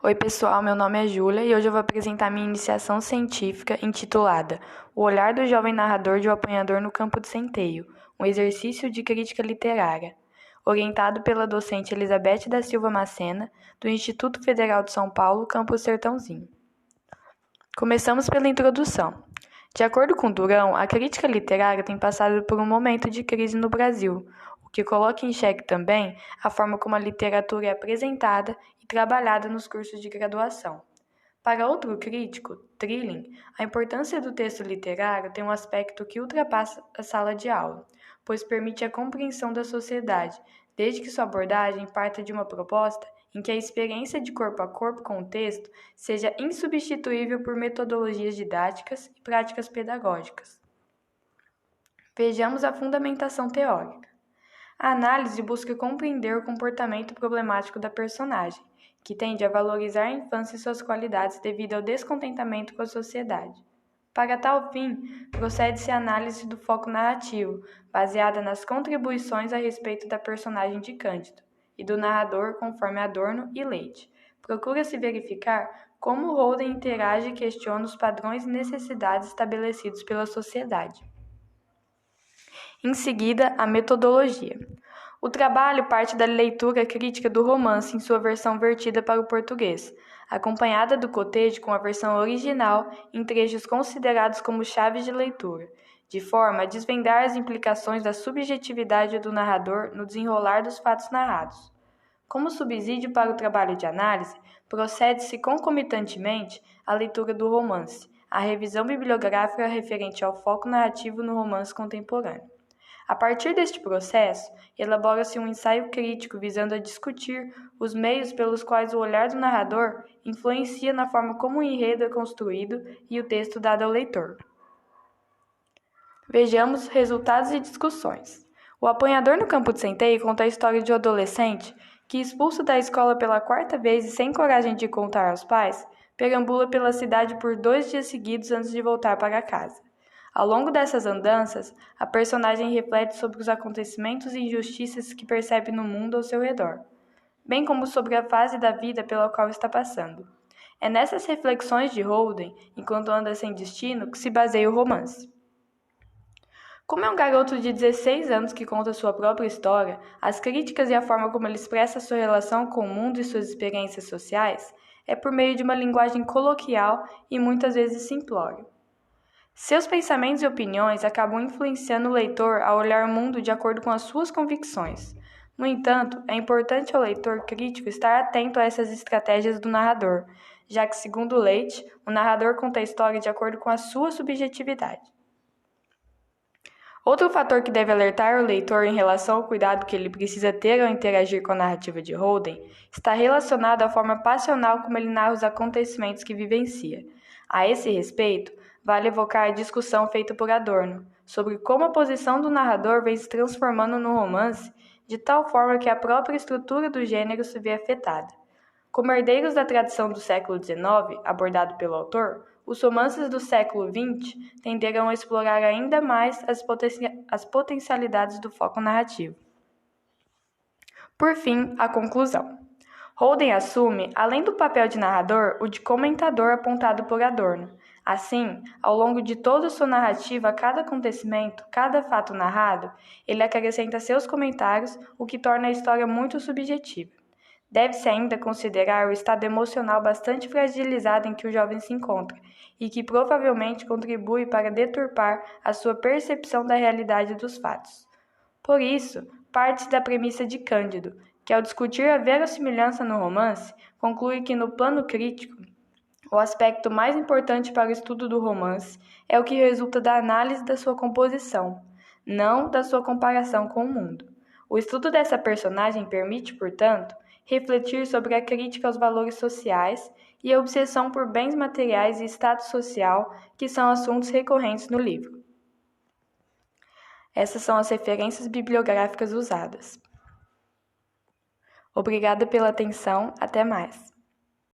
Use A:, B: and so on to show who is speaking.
A: Oi pessoal, meu nome é Júlia e hoje eu vou apresentar minha iniciação científica intitulada O Olhar do Jovem Narrador de O Apanhador no Campo de Centeio, um exercício de crítica literária, orientado pela docente Elizabeth da Silva Macena, do Instituto Federal de São Paulo, Campus Sertãozinho. Começamos pela introdução. De acordo com Durão, a crítica literária tem passado por um momento de crise no Brasil, o que coloca em xeque também a forma como a literatura é apresentada e trabalhada nos cursos de graduação. Para outro crítico, Trilling, a importância do texto literário tem um aspecto que ultrapassa a sala de aula, pois permite a compreensão da sociedade, desde que sua abordagem parta de uma proposta em que a experiência de corpo a corpo com o texto seja insubstituível por metodologias didáticas e práticas pedagógicas. Vejamos a fundamentação teórica. A análise busca compreender o comportamento problemático da personagem, que tende a valorizar a infância e suas qualidades devido ao descontentamento com a sociedade. Para tal fim, procede-se a análise do foco narrativo, baseada nas contribuições a respeito da personagem de Cândido e do narrador conforme Adorno e Leite. Procura-se verificar como Holden interage e questiona os padrões e necessidades estabelecidos pela sociedade. Em seguida, a metodologia. O trabalho parte da leitura crítica do romance em sua versão vertida para o português, acompanhada do cotejo com a versão original em trechos considerados como chaves de leitura, de forma a desvendar as implicações da subjetividade do narrador no desenrolar dos fatos narrados. Como subsídio para o trabalho de análise, procede-se concomitantemente à leitura do romance, a revisão bibliográfica referente ao foco narrativo no romance contemporâneo. A partir deste processo, elabora-se um ensaio crítico visando a discutir os meios pelos quais o olhar do narrador influencia na forma como o enredo é construído e o texto dado ao leitor. Vejamos resultados e discussões. O Apanhador no Campo de Centeio conta a história de um adolescente que, expulso da escola pela 4ª vez e sem coragem de contar aos pais, perambula pela cidade por 2 dias seguidos antes de voltar para casa. Ao longo dessas andanças, a personagem reflete sobre os acontecimentos e injustiças que percebe no mundo ao seu redor, bem como sobre a fase da vida pela qual está passando. É nessas reflexões de Holden, enquanto anda sem destino, que se baseia o romance. Como é um garoto de 16 anos que conta sua própria história, as críticas e a forma como ele expressa sua relação com o mundo e suas experiências sociais é por meio de uma linguagem coloquial e muitas vezes simplória. Seus pensamentos e opiniões acabam influenciando o leitor a olhar o mundo de acordo com as suas convicções. No entanto, é importante ao leitor crítico estar atento a essas estratégias do narrador, já que, segundo Leite, o narrador conta a história de acordo com a sua subjetividade. Outro fator que deve alertar o leitor em relação ao cuidado que ele precisa ter ao interagir com a narrativa de Holden está relacionado à forma passional como ele narra os acontecimentos que vivencia. A esse respeito, vale evocar a discussão feita por Adorno sobre como a posição do narrador vem se transformando no romance de tal forma que a própria estrutura do gênero se vê afetada. Como herdeiros da tradição do século XIX, abordado pelo autor, os romances do século XX tenderão a explorar ainda mais as potencialidades do foco narrativo. Por fim, a conclusão. Holden assume, além do papel de narrador, o de comentador apontado por Adorno. Assim, ao longo de toda sua narrativa, cada acontecimento, cada fato narrado, ele acrescenta seus comentários, o que torna a história muito subjetiva. Deve-se ainda considerar o estado emocional bastante fragilizado em que o jovem se encontra e que provavelmente contribui para deturpar a sua percepção da realidade dos fatos. Por isso, parte-se da premissa de Cândido, que ao discutir a verossimilhança no romance, conclui que no plano crítico, o aspecto mais importante para o estudo do romance é o que resulta da análise da sua composição, não da sua comparação com o mundo. O estudo dessa personagem permite, portanto, refletir sobre a crítica aos valores sociais e a obsessão por bens materiais e status social, que são assuntos recorrentes no livro. Essas são as referências bibliográficas usadas. Obrigada pela atenção, até mais.